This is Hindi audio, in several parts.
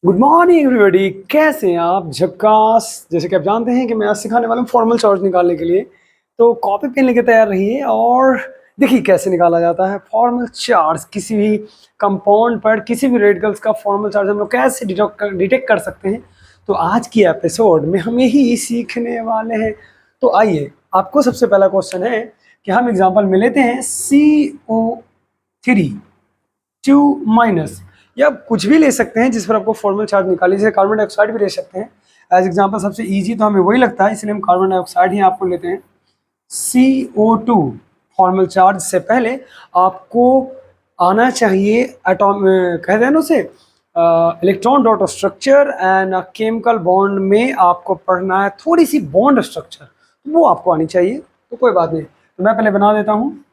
गुड मॉर्निंग एवरीबॉडी, कैसे हैं आप? झक्कास। जैसे कि आप जानते हैं कि मैं आज सिखाने वाला हूँ फॉर्मल चार्ज निकालने के लिए। तो कॉपी पेन लेके तैयार रहिए और देखिए कैसे निकाला जाता है फॉर्मल चार्ज। किसी भी कंपाउंड पर किसी भी रेडिकल्स का फॉर्मल चार्ज हम लोग कैसे डिटेक्ट कर सकते हैं। तो आज की एपिसोड में हम यही सीखने वाले हैं। तो आइए, आपको सबसे पहला क्वेश्चन है कि हम एग्जाम्पल में लेते हैं CO3 2- या कुछ भी ले सकते हैं जिस पर आपको फॉर्मल चार्ज निकाली, जैसे कार्बन डाइऑक्साइड भी ले सकते हैं। एज एग्जांपल सबसे इजी तो हमें वही लगता है, इसलिए हम कार्बन डाइऑक्साइड ही आपको लेते हैं। CO2 फॉर्मल चार्ज से पहले आपको आना चाहिए एटॉम, कहते हैं ना उसे, electron dot structure and chemical bond में आपको पढ़ना है थोड़ी सी बॉन्ड स्ट्रक्चर, तो वो आपको आनी चाहिए। तो कोई बात नहीं, तो मैं पहले बना देता हूँ।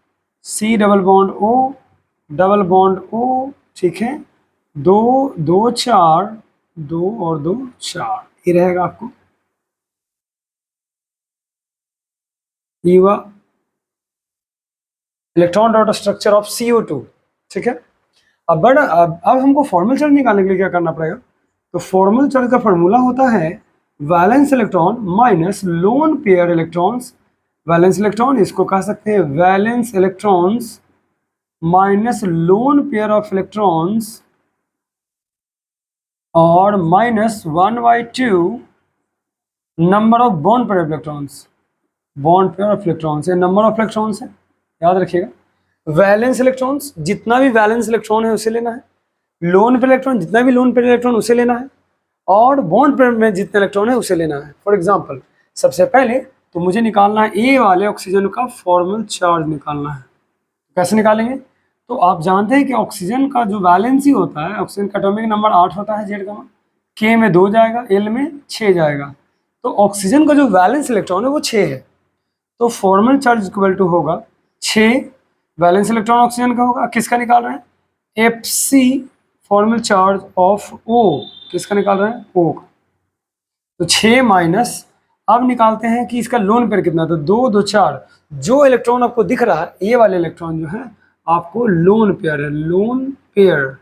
C double bond O double bond O, ठीक है। दो दो चार, दो और दो चार, ये रहेगा आपको। ये हुआ electron dot structure of CO2, ठीक है। अब हमको फॉर्मल चार्ज निकालने के लिए क्या करना पड़ेगा? तो फॉर्मल चार्ज का फॉर्मूला होता है valence electron minus lone pair electrons. Valence electron इसको कह सकते हैं valence electrons minus lone pair of electrons और -1/2 number of bond pair of electrons. Bond pair of electrons, ये नंबर ऑफ इलेक्ट्रॉन्स है, याद रखिएगा। वैलेंस इलेक्ट्रॉन्स, जितना भी वैलेंस इलेक्ट्रॉन है उसे लेना है। लोन पेयर इलेक्ट्रॉन, जितना भी लोन पेयर इलेक्ट्रॉन उसे लेना है। और बॉन्ड पेयर में जितने इलेक्ट्रॉन है उसे लेना है। फॉर एग्जांपल, सबसे पहले तो मुझे निकालना है ए वाले ऑक्सीजन का फॉर्मल चार्ज निकालना है। कैसे निकालेंगे? तो आप जानते हैं कि ऑक्सीजन का जो वैलेंसी होता है, ऑक्सीजन का एटॉमिक नंबर 8 होता है, जेड का, के में 2 जाएगा, एल में 6 जाएगा। तो ऑक्सीजन का जो वैलेंस इलेक्ट्रॉन है वो 6 है। तो फॉर्मल चार्ज इक्वल टू होगा 6। वैलेंस इलेक्ट्रॉन ऑक्सीजन का होगा, किसका निकाल रहे हैं? Fc formal charge of O, किसका निकाल रहे हैं? O का। तो 6 माइनस, अब निकालते हैं कि इसका लोन पेयर कितना, तो 2 2 4। जो इलेक्ट्रॉन आपको दिख रहा है, ये वाले इलेक्ट्रॉन जो है आपको लोन पेयर है, लोन पेयर।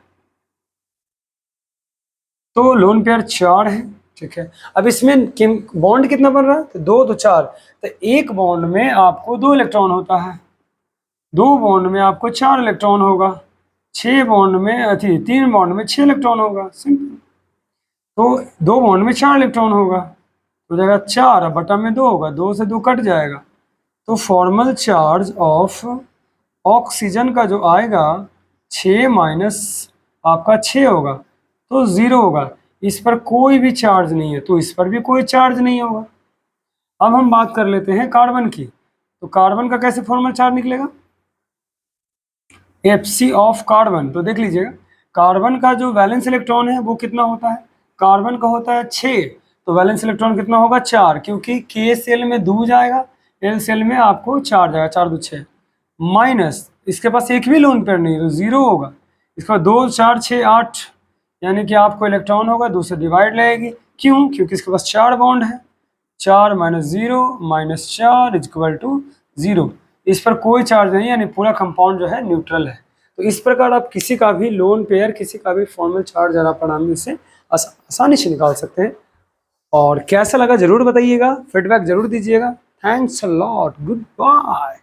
तो लोन पेयर 4 है, ठीक है। अब इसमें बॉन्ड कितना बन रहा है? तो 2 2 4। तो एक बॉन्ड में आपको 2 इलेक्ट्रॉन होता है, 2 बॉन्ड में आपको 4 इलेक्ट्रॉन होगा, 6 बॉन्ड में 3 बॉन्ड में 6 इलेक्ट्रॉन होगा, सिंपल। तो 2 बॉन्ड में 4 इलेक्ट्रॉन होगा, तो जाएगा 4, बटा में 2 होगा, 2 से 2 कट जाएगा। तो फॉर्मल चार्ज ऑफ ऑक्सीजन का जो आएगा 6 माइनस आपका 6 होगा, तो 0 होगा। इस पर कोई भी चार्ज नहीं है, तो इस पर भी कोई चार्ज नहीं होगा। अब हम बात कर लेते हैं कार्बन की। तो कार्बन का कैसे फॉर्मल चार्ज निकलेगा? Fc ऑफ कार्बन, तो देख लीजिएगा, कार्बन का जो वैलेंस इलेक्ट्रॉन है वो कितना होता है? कार्बन का होता है 6, तो वैलेंस इलेक्ट्रॉन कितना होगा? 4, क्योंकि K सेल में 2 जाएगा, L सेल में आपको 4 जाएगा, 4 2 6, माइनस इसके पास एक भी लोन पेयर नहीं, तो 0 होगा। इसका 2 4 6 8, यानी कि आपको इलेक्ट्रॉन होगा 2 से डिवाइड लगेगी। क्यों? क्योंकि इसके पास 4 बॉन्ड है। 4 माइनस 0 माइनस 4 इक्वल टू 0। इस पर कोई चार्ज नहीं, यानी पूरा कंपाउंड जो है न्यूट्रल है। तो इस प्रकार आप किसी का भी लोन पेयर, किसी का भी फॉर्मल चार्ज आसानी से आसानी से निकाल सकते हैं। और कैसा लगा जरूर बताइएगा, फीडबैक जरूर दीजिएगा। Thanks a lot, good bye.